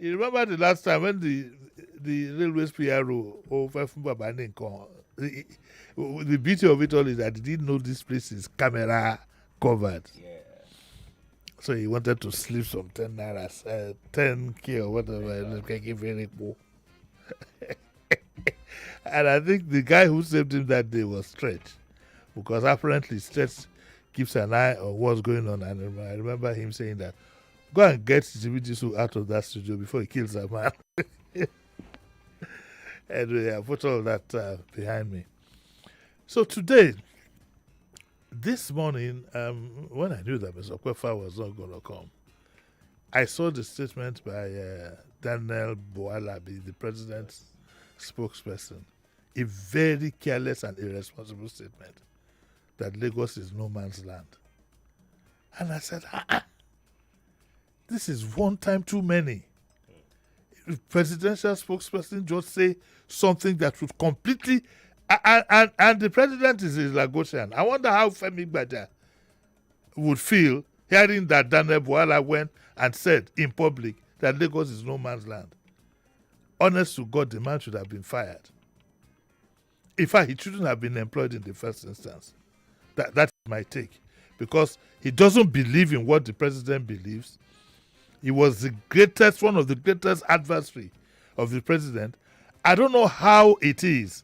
You remember the last time when the railways PRO over from Babane, the beauty of it all is that he didn't know this place is camera covered. Yeah. So he wanted to slip some 10 naira, 10K or whatever. And I think the guy who saved him that day was Stretch, because apparently Stretch keeps an eye on what's going on. And I remember him saying that, go and get Jimi Disu out of that studio before he kills a man. Anyway, I put all that behind me. So today, this morning, when I knew that Mr. Kwefa was not going to come, I saw the statement by Daniel Boalabi, the president's spokesperson, a very careless and irresponsible statement that Lagos is no man's land. And I said, this is one time too many. Presidential spokesperson just say something that would completely and the president is Lagosian. I wonder how Femi Gbaja would feel hearing that Daniel Boala went and said in public that Lagos is no man's land. Honest to God, the man should have been fired. In fact, he shouldn't have been employed in the first instance. That's my take. Because he doesn't believe in what the president believes. He was one of the greatest adversary of the president. I don't know how it is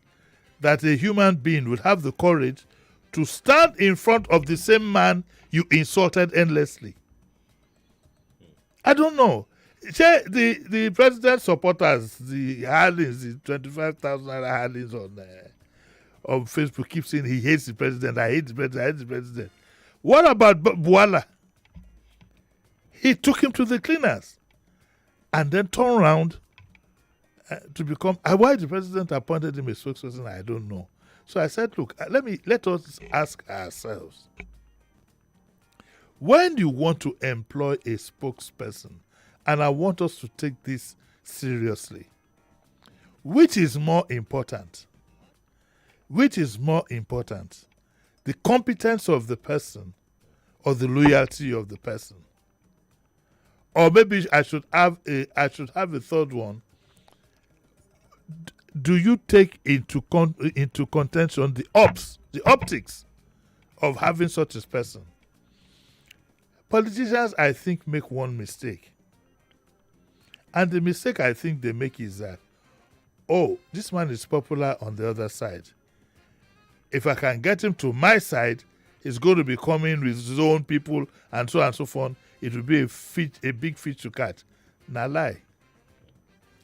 that a human being would have the courage to stand in front of the same man you insulted endlessly. I don't know. The president supporters, the Harlins, the 25,000 Harlins on Facebook keep saying he hates the president, I hate the president, I hate the president. What about Buala? He took him to the cleaners and then turned around to become. Why the president appointed him a spokesperson, I don't know. So I said, look, let us ask ourselves. When you want to employ a spokesperson, and I want us to take this seriously, which is more important? Which is more important? The competence of the person or the loyalty of the person? Or maybe I should have a third one. Do you take into contention the optics of having such a person? Politicians, I think, make one mistake. And the mistake I think they make is that, this man is popular on the other side. If I can get him to my side, he's going to be coming with his own people and so on and so forth. It will be a big fish to catch. Now lie.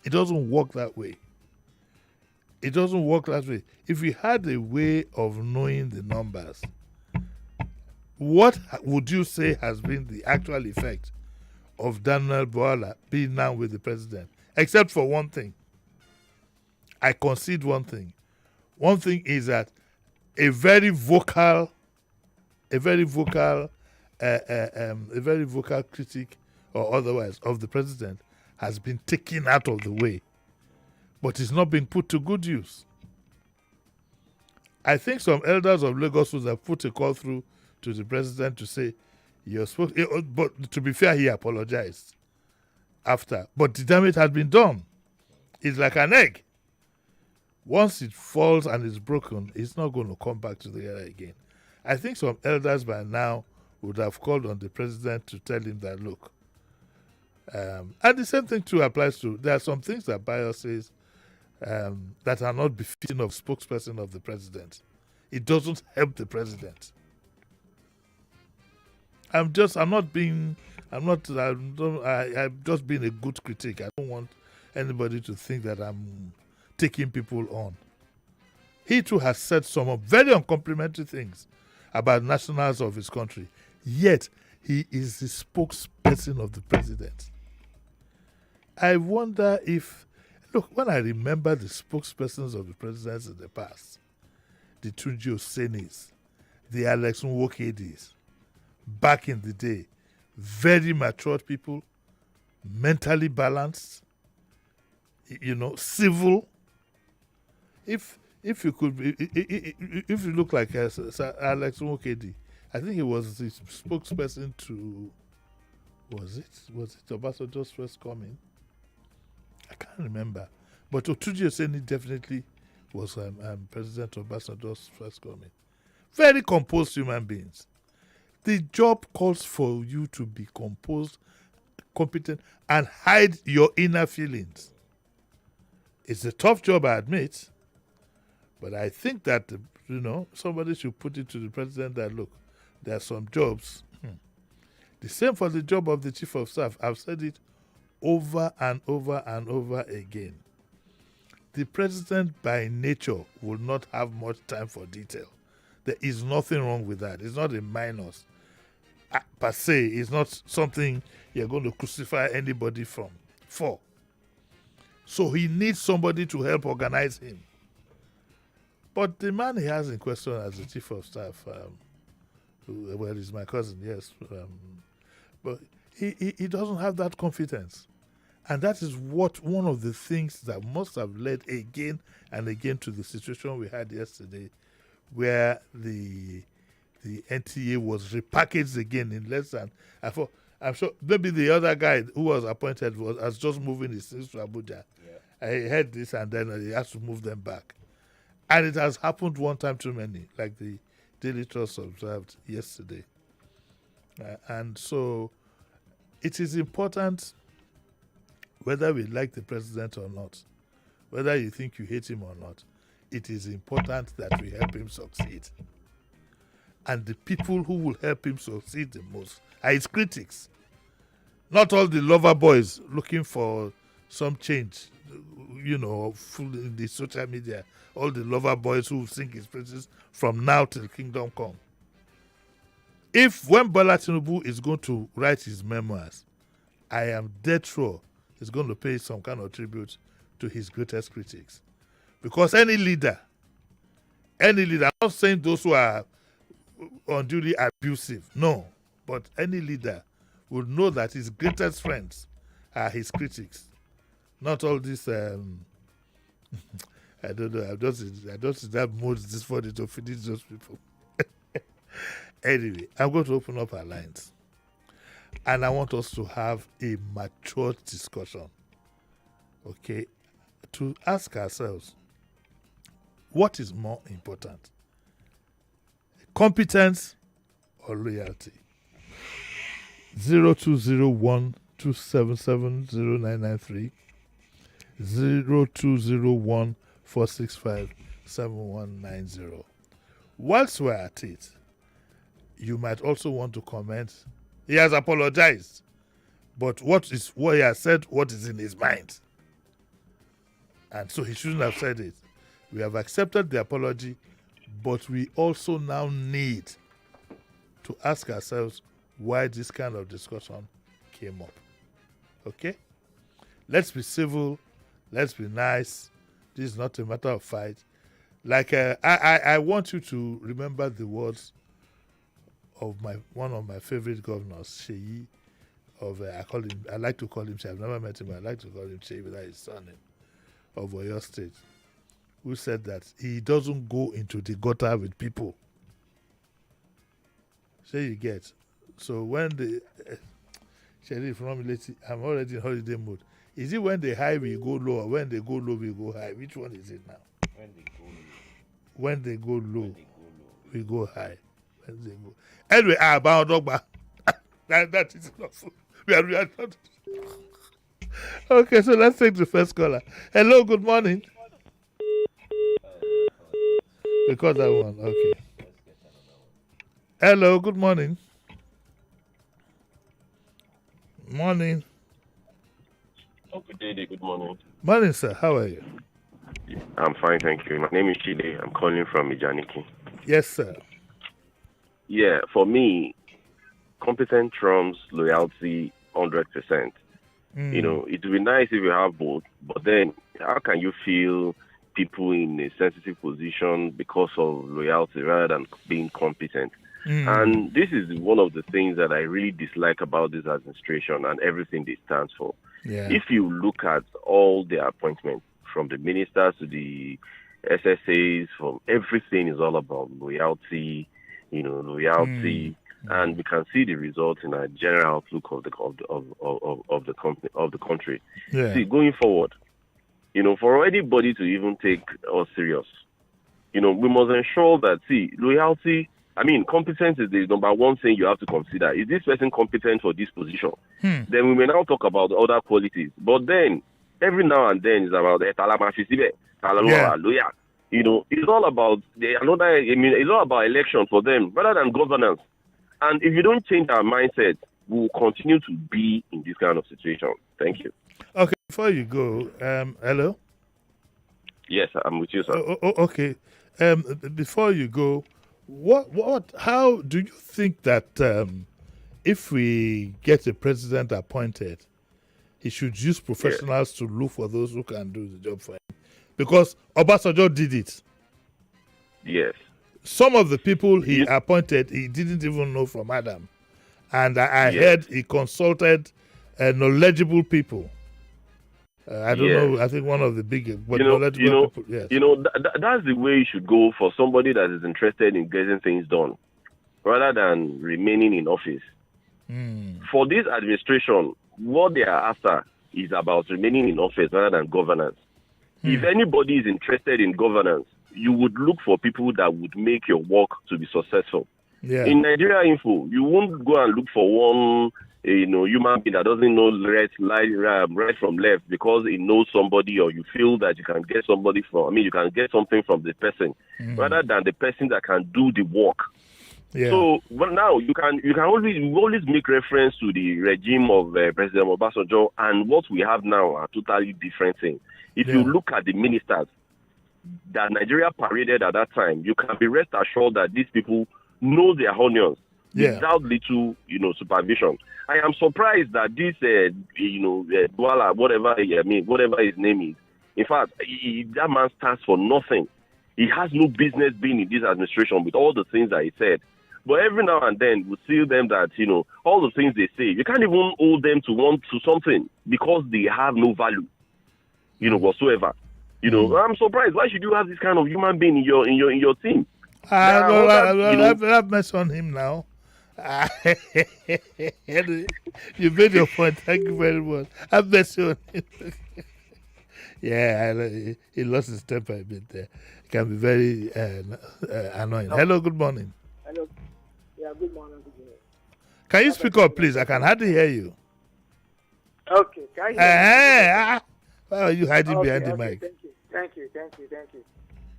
It doesn't work that way. It doesn't work that way. If we had a way of knowing the numbers, what would you say has been the actual effect of Daniel Boala being now with the president? Except for one thing. I concede one thing. One thing is that a very vocal critic or otherwise of the president has been taken out of the way, but it's not being put to good use. I think some elders of Lagos would have put a call through to the president to say, you're supposed, but to be fair, he apologized after. But the damage had been done. It's like an egg. Once it falls and is broken, it's not going to come back together again. I think some elders by now would have called on the president to tell him that, look, and the same thing too applies to, there are some things that Bayo says that are not befitting of spokesperson of the president. It doesn't help the president. I'm just being a good critic. I don't want anybody to think that I'm taking people on. He too has said some very uncomplimentary things about nationals of his country. Yet, he is the spokesperson of the president. I wonder if, look, when I remember the spokespersons of the presidents in the past, the Tunji Osenis, the Alex Nwokedis, back in the day, very matured people, mentally balanced, civil. If you could be, if you look like Alex Nwokedi, I think he was the spokesperson to, was it Obasanjo's first coming? I can't remember. But Otuji Oseni definitely was President Obasanjo's first coming. Very composed human beings. The job calls for you to be composed, competent, and hide your inner feelings. It's a tough job, I admit, but I think that somebody should put it to the president that look, there are some jobs. The same for the job of the chief of staff. I've said it over and over and over again. The president, by nature, will not have much time for detail. There is nothing wrong with that. It's not a minus per se. It's not something you're going to crucify anybody for. So he needs somebody to help organize him. But the man he has in question as the chief of staff, he's my cousin, yes, but he doesn't have that confidence. And that is one of the things that must have led again and again to the situation we had yesterday, where the NTA was repackaged again in less than. I'm sure maybe the other guy who was appointed was just moving his things to Abuja. Yeah. I heard this and then he has to move them back. And it has happened one time too many, like the Daily Trust observed yesterday. And so it is important, whether we like the president or not, whether you think you hate him or not, it is important that we help him succeed. And the people who will help him succeed the most are his critics. Not all the lover boys looking for some change, full in the social media. All the lover boys who sing his praises from now till kingdom come. If when Bola Tinubu is going to write his memoirs, I am dead sure he's going to pay some kind of tribute to his greatest critics. Because any leader, I'm not saying those who are unduly abusive, no, but any leader would know that his greatest friends are his critics. Not all this, I don't know, I don't see that mood this funny to finish those people. Anyway, I'm going to open up our lines. And I want us to have a mature discussion, okay, to ask ourselves, what is more important? Competence or loyalty? 0201 277 0993 0201 465 7190. Whilst we're at it, you might also want to comment. He has apologized, but what he has said, what is in his mind? And so he shouldn't have said it. We have accepted the apology, but we also now need to ask ourselves why this kind of discussion came up. Okay? Let's be civil. Let's be nice. This is not a matter of fight. Like I want you to remember the words of one of my favorite governors, Sheyi. I like to call him Sheyi. I've never met him, but I like to call him Sheyi without his surname, of Oyo State, who said that he doesn't go into the gutter with people. So you get. So when the Sheriff Romileti, I'm already in holiday mode. Is it when they high we go low, or when they go low we go high? Which one is it now? When they go low, we go high. When they go. Anyway, about Dogba. That is enough. We are not. Okay, so let's take the first caller. Hello, good morning. Record that one. Okay. Hello, good morning. Morning. Oh, good day, good morning. Morning, sir. How are you? I'm fine, thank you. My name is Chide. I'm calling from Ijaniki. Yes, sir. Yeah, for me, competence trumps loyalty 100%. It would be nice if you have both, but then how can you feel people in a sensitive position because of loyalty rather than being competent? And this is one of the things that I really dislike about this administration and everything they stand for. Yeah. If you look at all their appointments, from the ministers to the SSAs, from everything is all about loyalty, loyalty. and we can see the results in a general outlook of the company of the country. Yeah. See, going forward, for anybody to even take us serious, we must ensure that, see, loyalty, competence is the number one thing you have to consider. Is this person competent for this position? Then we may now talk about other qualities. But then, every now and then, it's about loyal. It's all about it's all about election for them rather than governance. And if you don't change our mindset, we will continue to be in this kind of situation. Thank you. Okay, before you go, hello? Yes, I'm with you, sir. Okay. Before you go, how do you think that if we get a president appointed, he should use professionals to look for those who can do the job for him? Because Obasanjo did it. Yes. Some of the people he appointed, he didn't even know from Adam. And I heard he consulted knowledgeable people. I don't know. I think one of the biggest, but knowledgeable people. Yes. That's the way you should go for somebody that is interested in getting things done, rather than remaining in office. For this administration, what they are after is about remaining in office rather than governance. If anybody is interested in governance, you would look for people that would make your work to be successful. Yeah. In Nigeria Info, you won't go and look for one human being that doesn't know right from left because he knows somebody, or you feel that you can get somebody you can get something from the person rather than the person that can do the work. Yeah. So now you can always make reference to the regime of President Obasanjo, and what we have now are totally different things. If you look at the ministers that Nigeria paraded at that time, you can be rest assured that these people know their onions without little, supervision. I am surprised that this, Dwala, whatever his name is, in fact, that man stands for nothing. He has no business being in this administration with all the things that he said. But every now and then, we see them that, all the things they say, you can't even hold them to something because they have no value, whatsoever. I'm surprised. Why should you have this kind of human being in your team? I've messed on him now. You made your point. Thank you very much. I've messed on him. He lost his temper a bit there. It can be very annoying. Hello, good morning. Hello. Yeah, good morning. Can you speak up, please? I can hardly hear you. Okay. Can you hear me? Why are you hiding behind the mic? Thank you.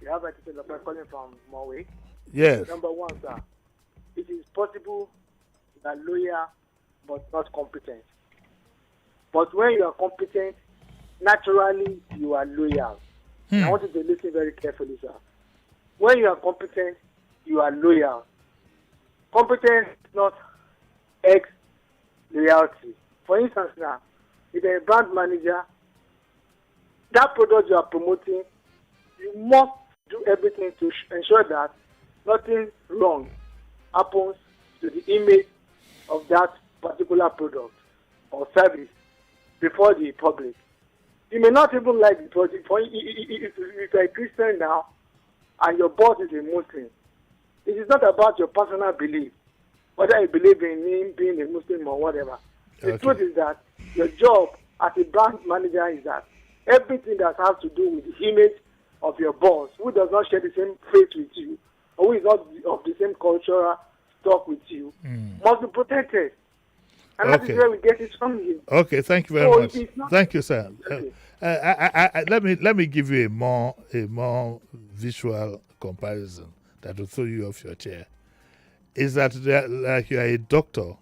You have a developer calling from Norway. Yes. Number one, sir. It is possible that lawyer but not competent. But when you are competent, naturally you are loyal. I want you to listen very carefully, sir. When you are competent, you are loyal. Competence is not loyalty. For instance, now, if you're a brand manager, that product you are promoting, you must do everything to ensure that nothing wrong happens to the image of that particular product or service before the public. You may not even like the product. If you're a Christian now and your boss is a Muslim, it is not about your personal belief, whether you believe in him being a Muslim or whatever. The truth is that your job as a brand manager is that everything that has to do with the image of your boss, who does not share the same faith with you, or who is not of the same cultural stock with you, must be protected. And that is where we get it from you. Okay, thank you very much. Thank you, sir. Okay. Let me give you a more visual comparison that will throw you off your chair. Is that like you are a doctor,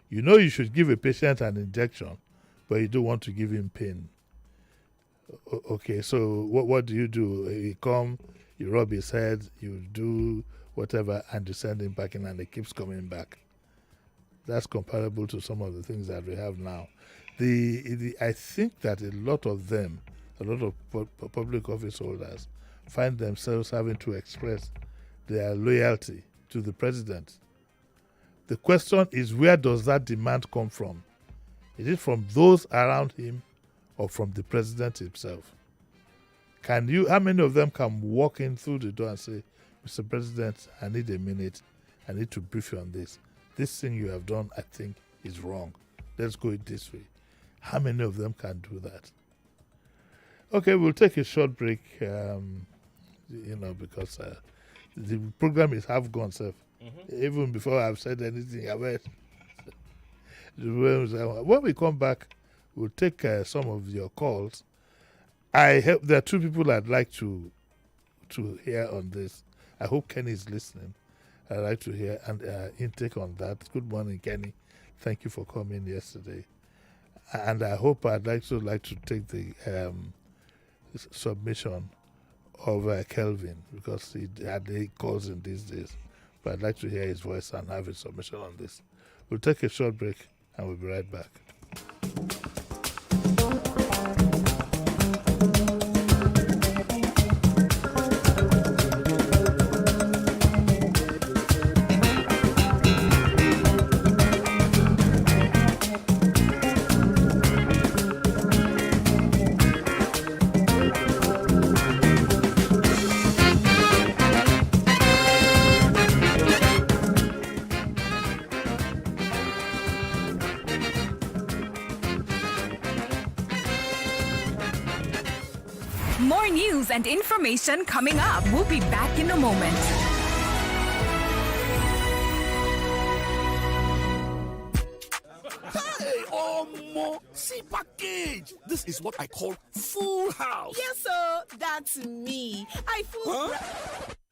you should give a patient an injection, but you don't want to give him pain. Okay, so what do? You come, you rub his head, you do whatever, and you send him back in, and he keeps coming back. That's comparable to some of the things that we have now. I think that a lot of public office holders find themselves having to express their loyalty to the president. The question is, where does that demand come from? Is it from those around him or from the president himself? How many of them can walk in through the door and say, Mr. President, I need a minute, I need to brief you on this? this thing you have done, I think, is wrong. Let's go it this way. How many of them can do that? Okay, we'll take a short break, because the program is half gone, sir. Even before I've said anything, when we come back, we'll take some of your calls. There are two people I'd like to hear on this. I hope Kenny is listening. I'd like to hear an intake on that. Good morning, Kenny. Thank you for coming yesterday. And I hope I'd like to take the submission of Kelvin, because he hardly calls in these days. But I'd like to hear his voice and have a submission on this. We'll take a short break and we'll be right back. More news and information coming up. We'll be back in a moment. Hey, Omo, see package. This is what I call full house. Yes, sir. That's me. I full. Huh?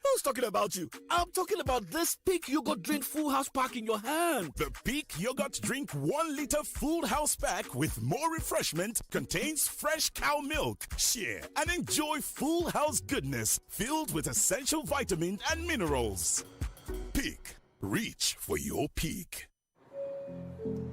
Who's talking about you? I'm talking about this Peak Yogurt Drink Full House Pack in your hand. The Peak Yogurt Drink 1 liter Full House Pack with more refreshment contains fresh cow milk. Share and enjoy full house goodness filled with essential vitamins and minerals. Peak. Reach for your peak.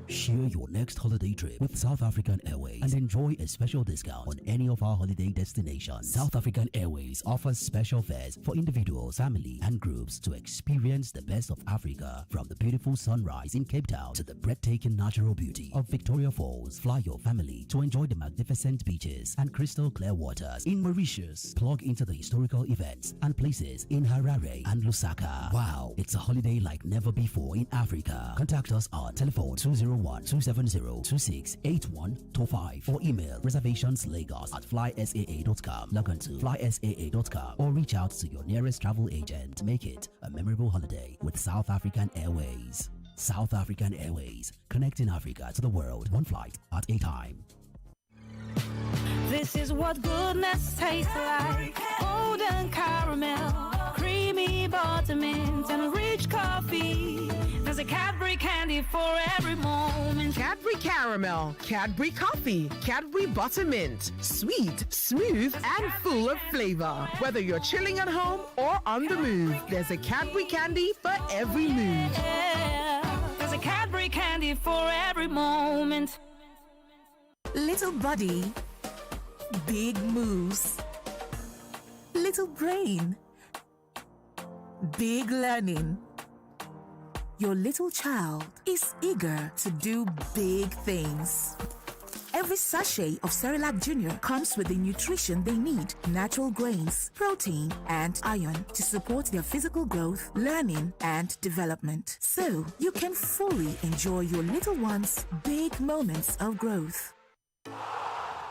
Share your next holiday trip with South African Airways and enjoy a special discount on any of our holiday destinations. South African Airways offers special fares for individuals, family, and groups to experience the best of Africa, from the beautiful sunrise in Cape Town to the breathtaking natural beauty of Victoria Falls. Fly your family to enjoy the magnificent beaches and crystal clear waters in Mauritius. Plug into the historical events and places in Harare and Lusaka. Wow, it's a holiday like never before in Africa. Contact us on telephone 201-270-268125 or email reservationslagos@flysaa.com. Log on to flysaa.com or reach out to your nearest travel agent. Make it a memorable holiday with South African Airways. South African Airways, connecting Africa to the world, one flight at a time. This is what goodness tastes like. Golden caramel, creamy buttermint, and rich coffee. There's a Cadbury candy for every moment. Cadbury caramel, Cadbury coffee, Cadbury buttermint. Sweet, smooth, and full of flavor. Whether you're chilling at home or on the move, there's a Cadbury candy for every mood. Yeah, there's a Cadbury candy for every moment. Little body, big moves. Little brain, big learning. Your little child is eager to do big things. Every sachet of Cerelac Junior comes with the nutrition they need: natural grains, protein, and iron to support their physical growth, learning, and development. So you can fully enjoy your little one's big moments of growth.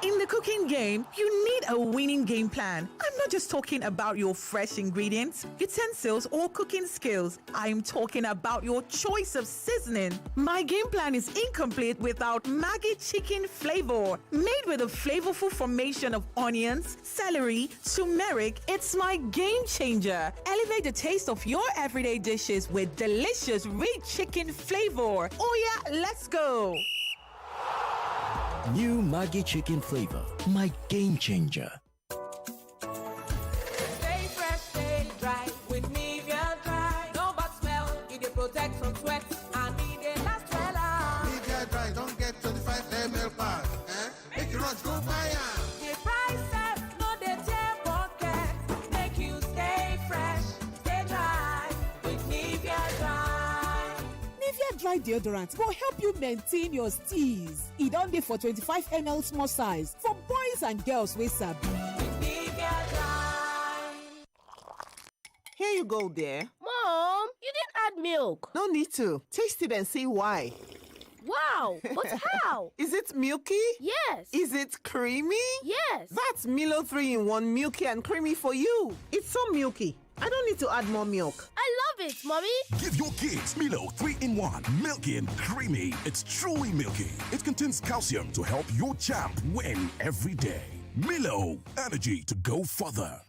In the cooking game, you need a winning game plan. I'm not just talking about your fresh ingredients, utensils, or cooking skills. I'm talking about your choice of seasoning. My game plan is incomplete without Maggi chicken flavor. Made with a flavorful formation of onions, celery, turmeric, it's my game changer. Elevate the taste of your everyday dishes with delicious, rich chicken flavor. Oh yeah, let's go. New Maggi chicken flavor, my game changer. Stay fresh, stay dry with Nivea Dry. No bad smell, it protect from sweat and it last well. Nivea Dry don't get 25 ml pack. Make you rush, go buy it. The prices, no they tear pocket. Make you stay fresh, stay dry with Nivea Dry. Nivea Dry deodorant will help you maintain your steez. E don dey for 25 ml small size for boys and girls wey sabi. Nivea Dry. Here you go, dear. Mom, you didn't add milk. No need to. Taste it and see why. Wow, but how? Is it milky? Yes. Is it creamy? Yes. That's Milo 3-in-1 milky and creamy for you. It's so milky. I don't need to add more milk. I love it, Mommy. Give your kids Milo 3-in-1, milky and creamy. It's truly milky. It contains calcium to help your champ win every day. Milo, energy to go further.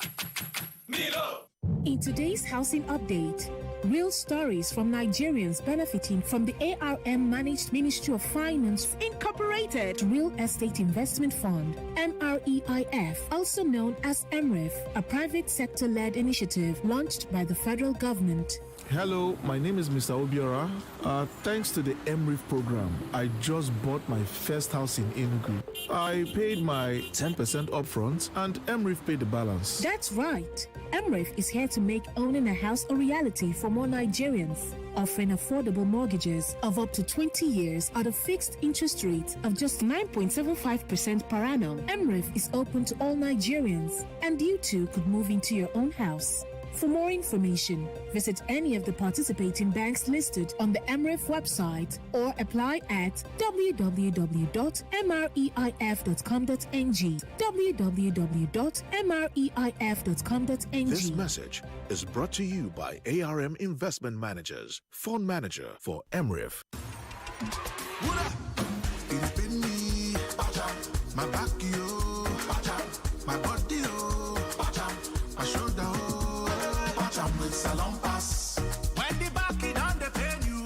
Milo! In today's housing update, real stories from Nigerians benefiting from the ARM Managed Ministry of Finance Incorporated Real Estate Investment Fund, MREIF, also known as MREF, a private sector-led initiative launched by the federal government. Hello, my name is Mr. Obiora. Thanks to the MREF program, I just bought my first house in Enugu. I paid my 10% upfront and MREF paid the balance. That's right. MREF is here to make owning a house a reality for more Nigerians, offering affordable mortgages of up to 20 years at a fixed interest rate of just 9.75% per annum. MREF is open to all Nigerians, and you too could move into your own house. For more information, visit any of the participating banks listed on the MREF website or apply at www.mreif.com.ng. www.mreif.com.ng. This message is brought to you by ARM Investment Managers, Fund Manager for MREF. It's been me, my back, yo, my body, yo, my shoulder, with Salon Pass. When the back it on the pain you,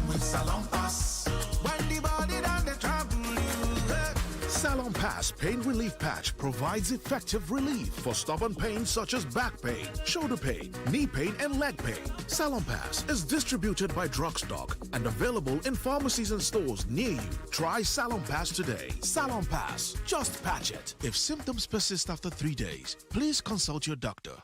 with Salon Pass. When the body on the trouble you, Salon Pass Pain Relief Patch provides effective relief for stubborn pain such as back pain, shoulder pain, knee pain, and leg pain. Salon Pass is distributed by Drugstock and available in pharmacies and stores near you. Try Salon Pass today. Salon Pass, just patch it. If symptoms persist after 3 days, please consult your doctor.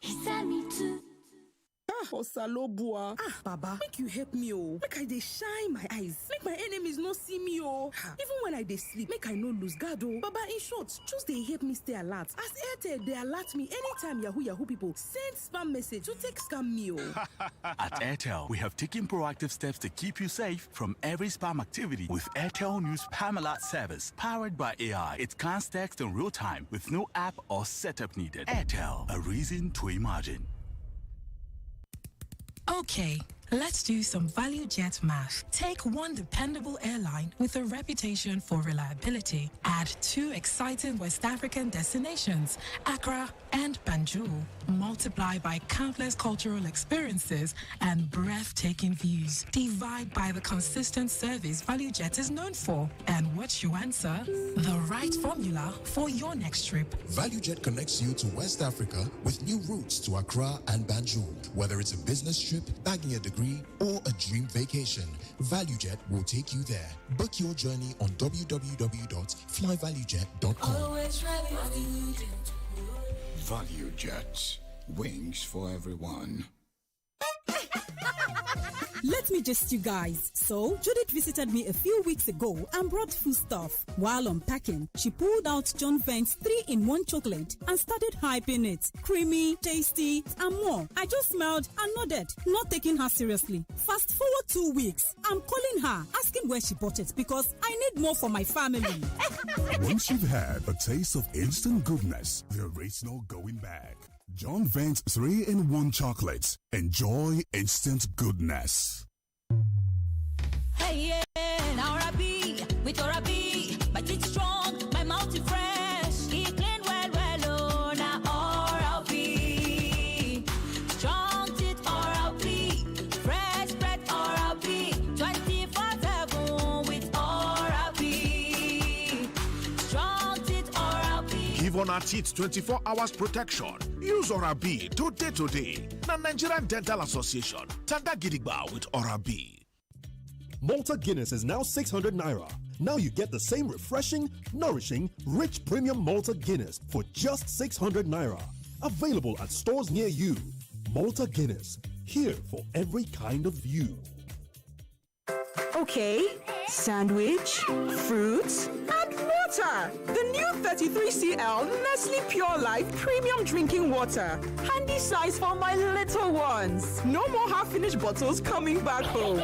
Osalobua. Baba, make you help me, oh. Make I dey shine my eyes. Make my enemies not see me, oh. Even when I dey sleep, make I no lose guard, oh. Baba, in short, just they help me stay alert. As Airtel, they alert me anytime Yahoo people send spam message to take scam me, oh. At Airtel, we have taken proactive steps to keep you safe from every spam activity with Airtel News Spam Alert service. Powered by AI, it scans text in real time with no app or setup needed. Airtel, a reason to imagine. Okay, let's do some value jet math. Take one dependable airline with a reputation for reliability. Add 2 exciting West African destinations, Accra and Banjul. Multiply by countless cultural experiences and breathtaking views. Divide by the consistent service ValueJet is known for. And what's your answer? The right formula for your next trip. ValueJet connects you to West Africa with new routes to Accra and Banjul. Whether it's a business trip, bagging a degree, or a dream vacation, ValueJet will take you there. Book your journey on www.flyvaluejet.com. Always ready. ValueJet. Wings for everyone. Let me just you guys. So, Judith visited me a few weeks ago and brought food stuff. While unpacking, she pulled out John Vent's 3-in-1 chocolate and started hyping it. Creamy, tasty, and more. I just smiled and nodded, not taking her seriously. Fast forward 2 weeks, I'm calling her, asking where she bought it because I need more for my family. Once you've had a taste of instant goodness, there is no going back. John Vent's 3-in-1 chocolates. Enjoy instant goodness. Hey, yeah, now Rabi, with Rabi, but it's strong, my mouth is fresh, it clean well, oh, now Rabi, strong teeth Rabi, fresh bread Rabi, 24/7 with Rabi, strong teeth Rabi. Give on our teeth 24 hours protection. Use Orabi today. Na Nigerian Dental Association. Tanda Gidigba with Orabi. Malta Guinness is now 600 naira. Now you get the same refreshing, nourishing, rich premium Malta Guinness for just 600 naira. Available at stores near you. Malta Guinness, here for every kind of you. Okay, sandwich, fruits, and more water. The new 33cl Nestle Pure Life Premium Drinking Water. Handy size for my little ones. No more half-finished bottles coming back home.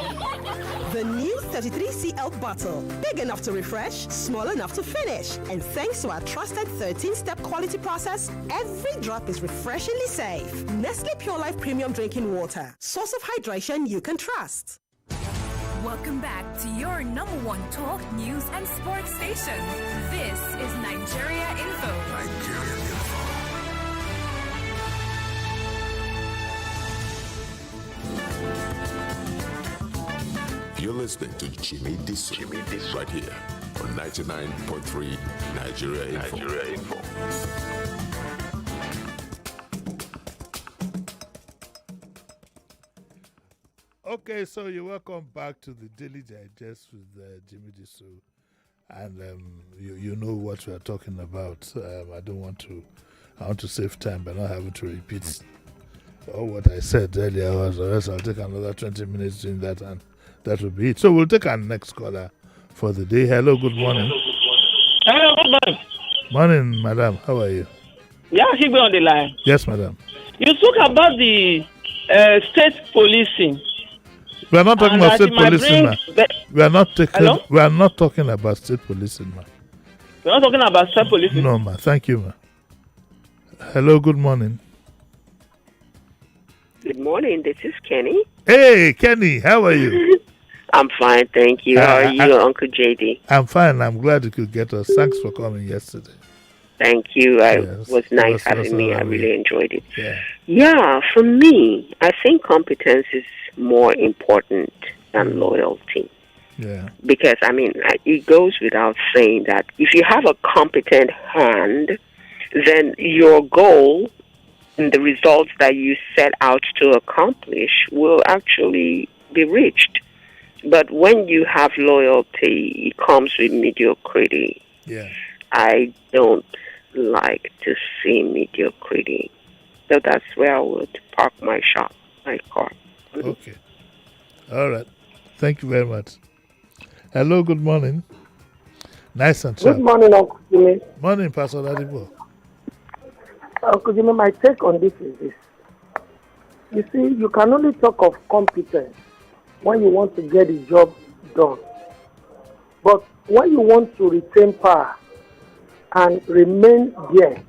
The new 33cl bottle. Big enough to refresh, small enough to finish. And thanks to our trusted 13-step quality process, every drop is refreshingly safe. Nestle Pure Life Premium Drinking Water. Source of hydration you can trust. Welcome back to your number one talk, news, and sports station. This is Nigeria Info. You're listening to Jimi Disu right here on 99.3 Nigeria Info. Okay, so you're welcome back to the Daily Digest with Jimi Disu. And you know what we are talking about. I want to save time by not having to repeat all what I said earlier, or else I'll take another 20 minutes doing that, and that will be it. So we'll take our next caller for the day. Hello, good morning. Hello, good morning. Morning, madam. How are you? Yeah, she be on the line. Yes, madam. You talk about the state policing. We are not talking about state policing, man. We are not talking about state policing, man. We're not talking about state policing. No, man. Thank you, man. Hello, good morning. Good morning. This is Kenny. Hey, Kenny. How are you? I'm fine, thank you. How are you, Uncle JD? I'm fine. I'm glad you could get us. Thanks for coming yesterday. Thank you. It was nice having me. I really enjoyed it. Yeah, for me, I think competence is more important than loyalty. Yeah. Because, it goes without saying that if you have a competent hand, then your goal and the results that you set out to accomplish will actually be reached. But when you have loyalty, it comes with mediocrity. Yeah. I don't like to see mediocrity. So that's where I would park my car. Okay. All right. Thank you very much. Hello, good morning. Nice and sharp. Good morning, Uncle Jimmy. Morning, Pastor Ladipo. Uncle Jimmy, my take on this is this. You see, you can only talk of competence when you want to get the job done. But when you want to retain power and remain there,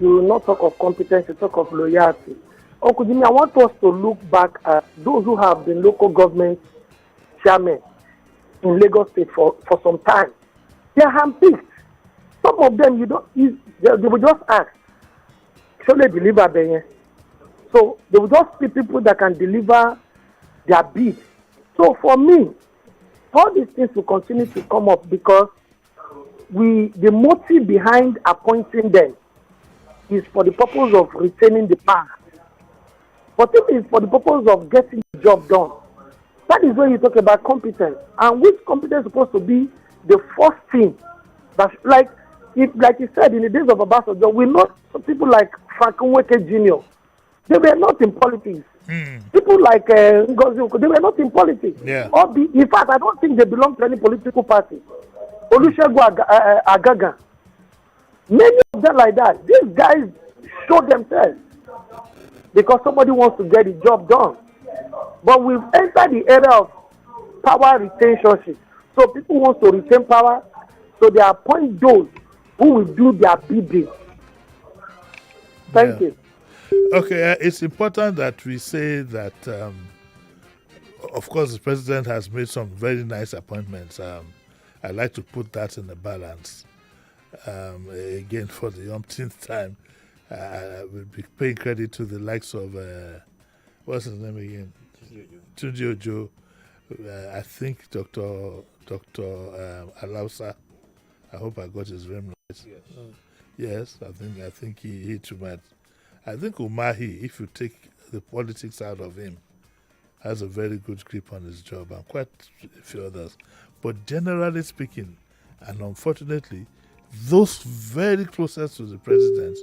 you will not talk of competence, you talk of loyalty. Uncle Jimmy, I want us to look back at those who have been local government chairmen in Lagos State for some time. They are handpicked. Some of them, they will just ask, shall they deliver there? So they will just pick people that can deliver their bid. So for me, all these things will continue to come up because the motive behind appointing them is for the purpose of retaining the power. But if it's for the purpose of getting the job done, that is when you talk about competence. And which competence is supposed to be the first thing that, like you said in the days of Obasanjo, we know people like Frank Nweke Jr. They were not in politics. People like Ngozi, they were not in politics. Yeah. In fact, I don't think they belong to any political party. Olusegun Agaga. Many of them like that. These guys show themselves because somebody wants to get the job done. But we've entered the era of power retention. So people want to retain power, so they appoint those who will do their bidding. Thank you. Okay, it's important that we say that, of course, the president has made some very nice appointments. I'd like to put that in the balance. Again, for the umpteenth time, we'll be paying credit to the likes of, what's his name again? Tunji Ojo. I think Dr. Alausa. I hope I got his name right. Yes, I think he too might. I think Umahi, if you take the politics out of him, has a very good grip on his job, and quite a few others. But generally speaking, and unfortunately, those very closest to the president,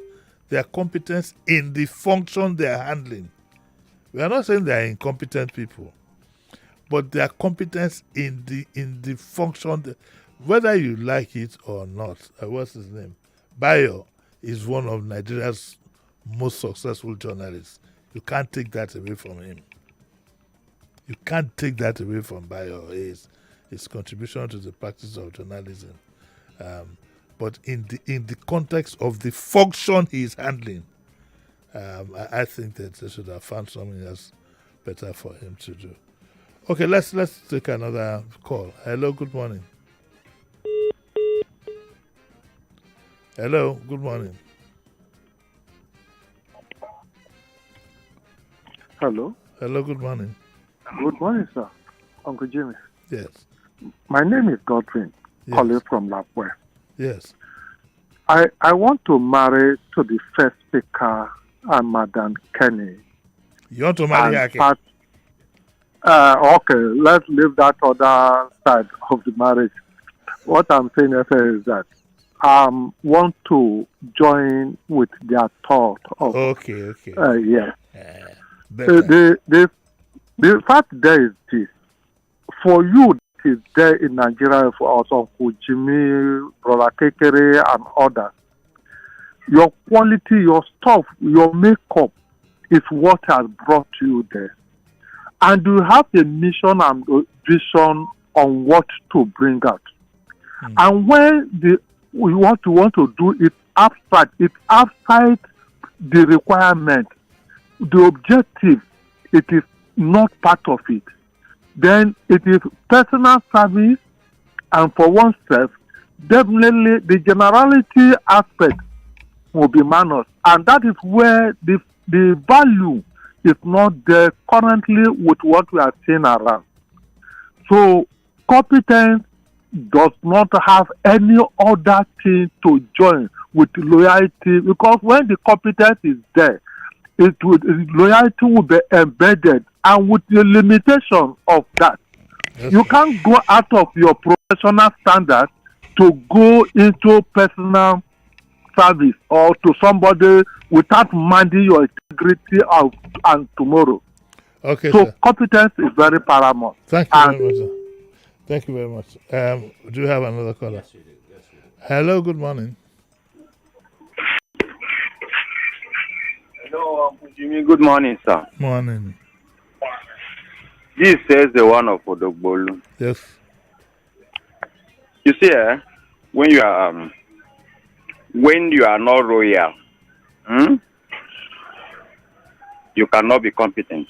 their competence in the function they are handling. We are not saying they are incompetent people, but their competence in the function. whether you like it or not, what's his name? Bayo is one of Nigeria's most successful journalists. You can't take that away from him. You can't take that away from Bayo. His contribution to the practice of journalism. But in the context of the function he is handling, I think that they should have found something else better for him to do. Okay, let's take another call. Hello, good morning. Hello, good morning. Hello. Hello, good morning. Good morning, sir. Uncle Jimmy. Yes. My name is Godwin, calling from Lapware. Yes. I want to marry to the first speaker and Madam Kenny. You want to marry her? Okay, let's leave that other side of the marriage. What I'm saying is that I want to join with their thought of. Okay. Yes. The fact there is this. For you that is there in Nigeria, for us, Uncle Jimmy, Brother Kekere, and others, your quality, your stuff, your makeup is what has brought you there. And you have a mission and a vision on what to bring out. And when we want to do it abstract, it's outside the requirement, the objective, it is not part of it. Then it is personal service, and for oneself, definitely the generality aspect will be managed. And that is where the value is not there currently with what we are seeing around. So competence does not have any other thing to join with loyalty, because when the competence is there, loyalty will be embedded, and with the limitation of that, you can't go out of your professional standards to go into personal service or to somebody without minding your integrity of and tomorrow. Okay, so sir. Competence is very paramount. Thank you very much, sir. Thank you very much. Do you have another caller? Yes, we do. Hello, good morning. Hello, Uncle Jimmy. Good morning, sir. Morning. This is the one of Odogbolu. Yes. You see, when you are not royal, you cannot be competent.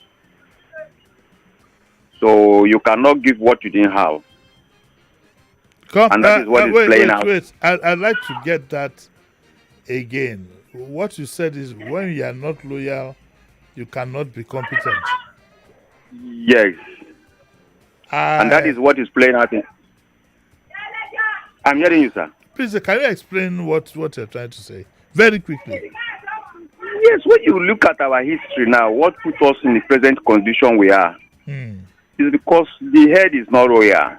So you cannot give what you didn't have. And that is what is playing out. Wait. I'd like to get that again. What you said is when you are not loyal, you cannot be competent. Yes. And that is what is playing out. I'm hearing you, sir. Please, can you explain what you're trying to say? Very quickly. Yes, when you look at our history now, what put us in the present condition we are is because the head is not royal.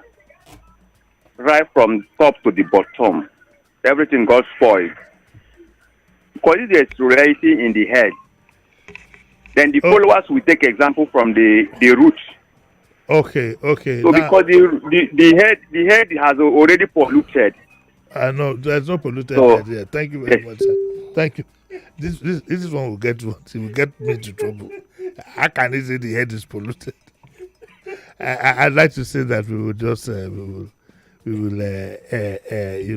Right from top to the bottom, everything got spoiled. Because if there's royalty in the head, then the followers will take example from the roots. Okay. So now, because the head has already polluted. I know there's no polluted head here. Thank you very much, sir. Thank you. This one will get what? It will get me into trouble. How can he say the head is polluted? I'd like to say that we will just you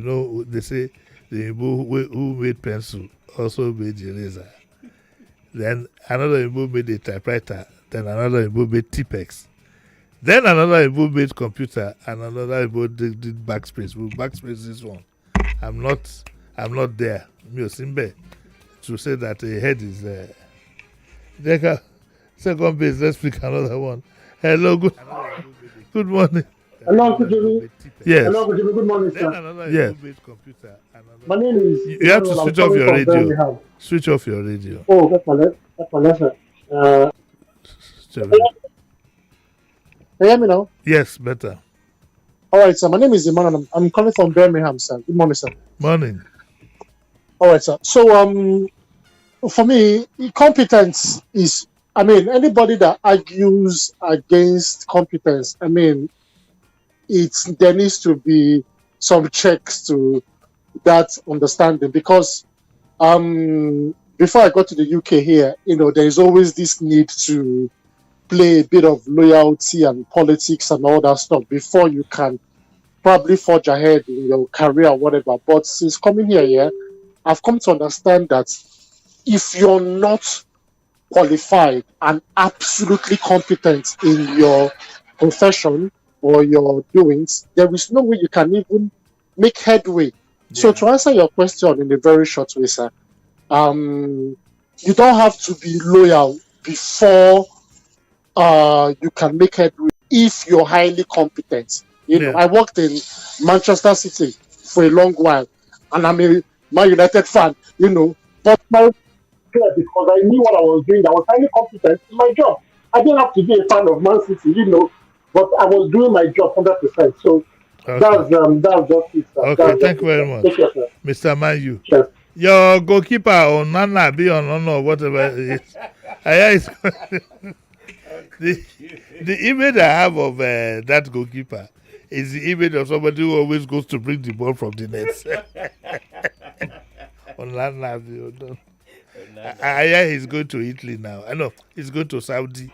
know, they say the Igbo who made pencil also made eraser. Then another Igbo made a typewriter. Then another Igbo made Tipex. Then another Igbo made computer, and another Igbo did backspace. We'll backspace this one. I'm not there. Simbe, to say that a head is there. Second base, let's pick another one. Hello, good morning. Hello, Uncle Jimmy. Yes. Hello, Uncle Jimmy. Good morning, sir. Yes. My name is. You have to switch off your radio. Switch off your radio. Oh, that's my lesson. Can you hear me now? Yes, better. All right, sir. My name is Iman, and I'm calling from Birmingham, sir. Good morning, sir. Morning. All right, sir. So, for me, competence is. Anybody that argues against competence, there needs to be some checks to that understanding, because before I got to the UK here, there's always this need to play a bit of loyalty and politics and all that stuff before you can probably forge ahead in your career or whatever. But since coming here, yeah, I've come to understand that if you're not qualified and absolutely competent in your profession or your doings, there is no way you can even make headway. So to answer your question in a very short way, sir, you don't have to be loyal before you can make headway if you're highly competent. I worked in Manchester City for a long while, and I'm a Man United fan, but my because I knew what I was doing. I was highly competent in my job. I didn't have to be a fan of Man City, but I was doing my job 100%. So that's just it. Okay, thank you very much. Take care, sir. Mr. Manu. Yes. Your goalkeeper on Nana, be on or whatever it is. The image I have of that goalkeeper is the image of somebody who always goes to bring the ball from the net. On Nana, I hear he's going to Italy now. I know he's going to Saudi.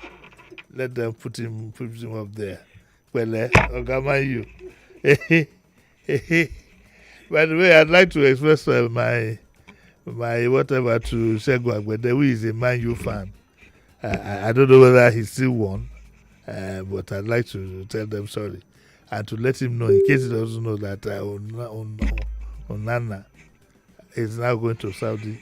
Let them put him up there. Well, Ogama, you. By the way, I'd like to express my whatever to Shegu Agbede, who is a Man U fan. I don't know whether he still won, but I'd like to tell them sorry and to let him know, in case he doesn't know, that Onana is now going to Saudi.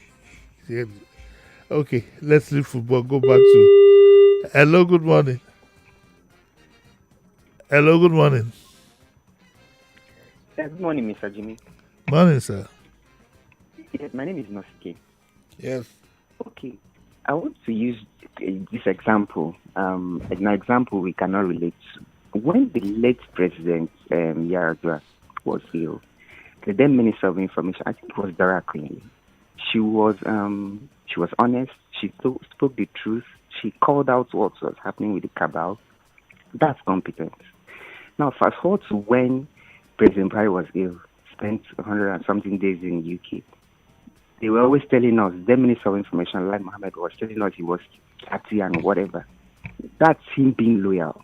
Okay, let's leave football. Go back to hello. Good morning. Hello. Good morning. Good morning, Mr. Jimmy. Morning, sir. Yes, my name is Nosuke. Yes. Okay. I want to use this example. An example we cannot relate to. When the late President Yaradua was ill, the then Minister of Information, I think it was Dara Queen. She was honest. She spoke the truth. She called out what was happening with the cabal. That's competence. Now, fast forward to when President Buhari was ill, spent 100 and something days in the UK. They were always telling us, the Minister of Information, Lai Mohammed, was telling us he was happy and whatever. That's him being loyal.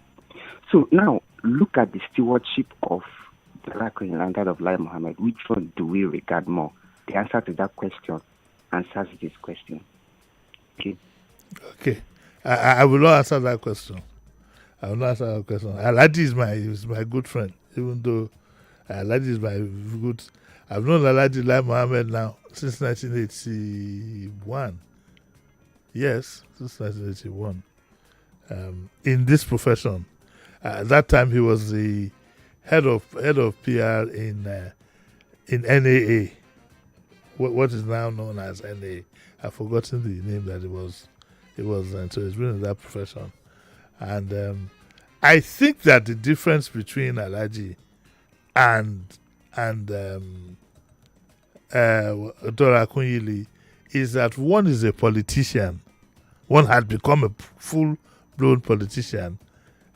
So now, look at the stewardship of Darakoin and that of Lai Mohammed. Which one do we regard more? The answer to that question answers this question. Okay. Okay. I will not answer that question. Alhaji is my good friend, even though Alhaji is my good. I've known Alhaji Lai Mohammed now since 1981. Yes, since 1981. In this profession, at that time he was the head of PR in NAA. What is now known as NAA. I've forgotten the name that it was. So he's been in that profession. And I think that the difference between Alhaji and Dora Akunyili is that one is a politician. One had become a full-blown politician.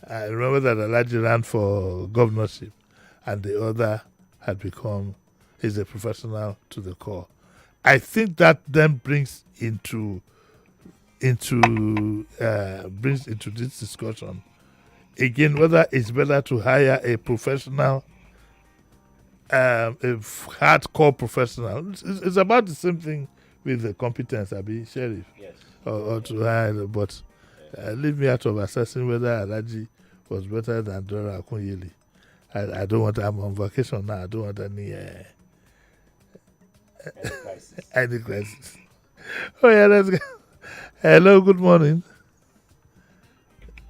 I remember that Alhaji ran for governorship, and the other is a professional to the core. I think that then brings into this discussion again whether it's better to hire a professional, a hardcore professional. It's about the same thing with the competence, Abi Sheriff. Yes. Or to hire, but leave me out of assessing whether Alhaji was better than Dora Akunyili. I don't want. I'm on vacation now. I don't want any crisis. Oh yeah, let's go. Hello, good morning.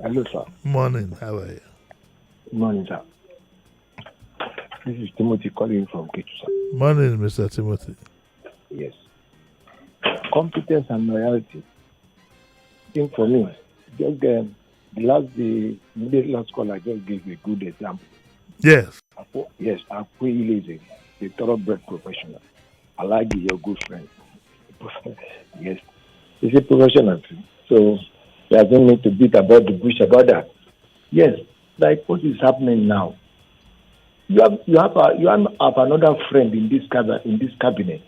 Hello, sir. Morning, how are you? Good morning, sir. This is Timothy calling from Ketu, sir. Morning, Mr. Timothy. Yes. Competence and loyalty. I think for me, just the last call I just gave a good example. Yes. Yes, Akwe is a thoroughbred professional. Alagi, your good friend. Yes. He's a professional. So there's no need to beat about the bush about that. Yes, like what is happening now. You have another friend in this cabinet,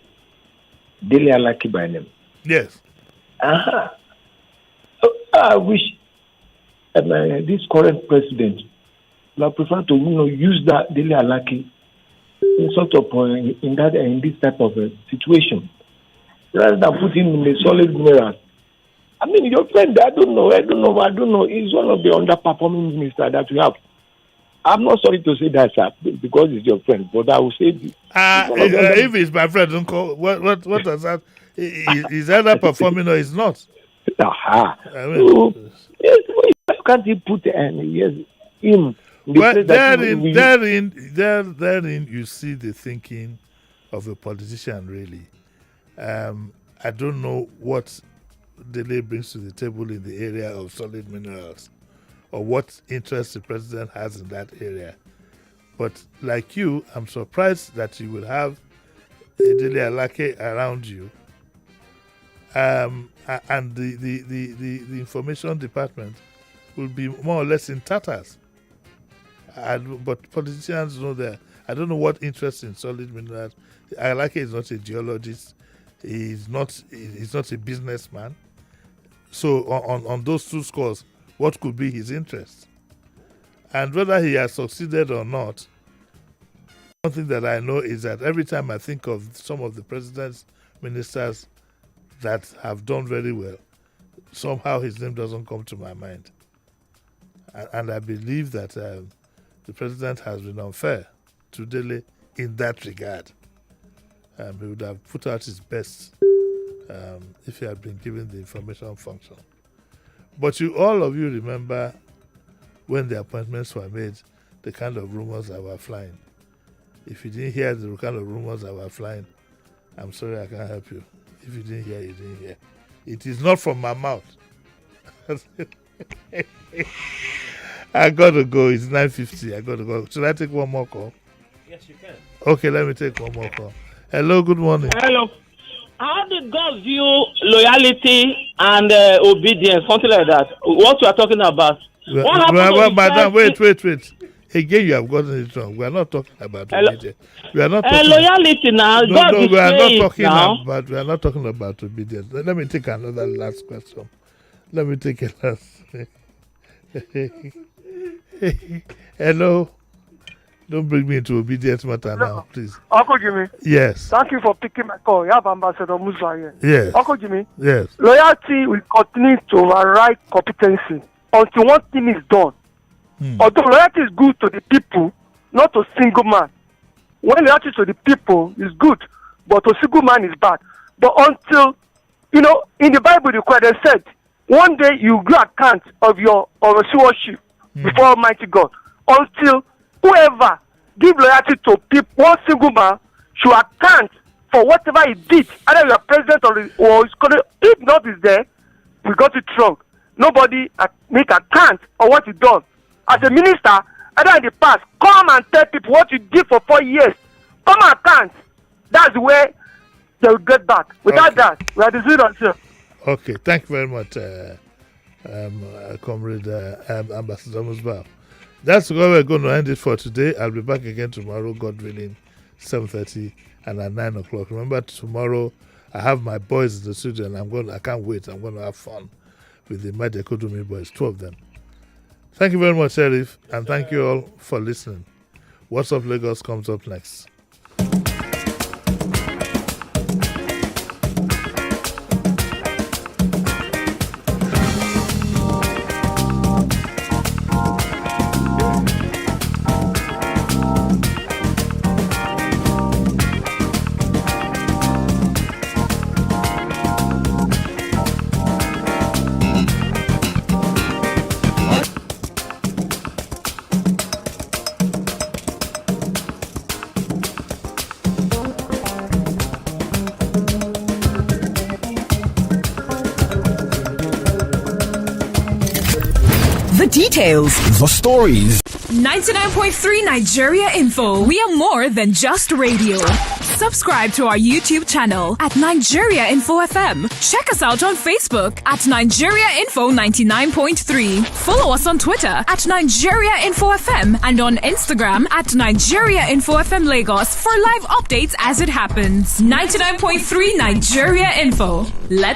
Dele Alaki by name. Yes. So I wish this current president would prefer to use that Dele Alaki in sort of in this type of situation, rather than put him in a solid mirror. I mean, your friend, I don't know. He's one of the underperforming ministers that we have. I'm not sorry to say that, sir, because it's your friend, but I will say this. If it's my friend, don't call. What does that? Is either performing or is not? Aha. I mean, yes, can't he put him? Well, therein, you see the thinking of a politician. Really, I don't know what Dele brings to the table in the area of solid minerals, or what interest the president has in that area. But like you, I'm surprised that you will have Dele Alake around you, and the information department will be more or less in tatters. But politicians know that. I don't know what interest in solid minerals. Alake is not a geologist. He's not a businessman. So on those two scores, what could be his interest? And whether he has succeeded or not, one thing that I know is that every time I think of some of the president's ministers that have done very well, somehow his name doesn't come to my mind. And I believe that the president has been unfair to Dele in that regard. He would have put out his best if he had been given the information function. But all of you remember when the appointments were made, the kind of rumors that were flying. If you didn't hear the kind of rumors that were flying, I'm sorry, I can't help you. If you didn't hear, you didn't hear. It is not from my mouth. I got to go. It's 9:50. I got to go. Should I take one more call? Yes, you can. Okay, let me take one more call. Hello, good morning. Hello. How did God view loyalty and obedience, something like that? What you are talking about? Madam, wait. Again, you have gotten it wrong. We are not talking about obedience. We are not talking loyalty now. God is we are not talking now. about. We are not talking about obedience. Let me take another last question. Let me take a last. Hello. Don't bring me into obedience matter now, please. Uncle Jimmy. Yes. Thank you for picking my call. You have Ambassador Musa here. Yes. Uncle Jimmy. Yes. Loyalty will continue to override competency until one thing is done. Although loyalty is good to the people, not to single man. When loyalty to the people is good, but to single man is bad. But until, in the Bible, they said, one day you give account of your stewardship before Almighty God. Until whoever give loyalty to people, one single man should account for whatever he did, either you are president or his colleague. If not is there, we got it wrong. Nobody make account of what he done. As a minister, either in the past, come and tell people what you did for 4 years. Come and account. That's where they will get back. Without that, we are the zero. Okay, thank you very much, Comrade Ambassador Musbah. That's where we're going to end it for today. I'll be back again tomorrow, God willing, 7:30 and at 9 o'clock. Remember, tomorrow I have my boys in the studio, and I can't wait. I'm going to have fun with the Mad Economy boys, 2 of them. Thank you very much, Sheriff, and thank you all for listening. What's Up Lagos comes up next. Details. The stories. 99.3 Nigeria Info. We are more than just radio. Subscribe to our YouTube channel at Nigeria Info FM. Check us out on Facebook at Nigeria Info 99.3. Follow us on Twitter at Nigeria Info FM and on Instagram at Nigeria Info FM Lagos for live updates as it happens. 99.3 Nigeria Info. Let's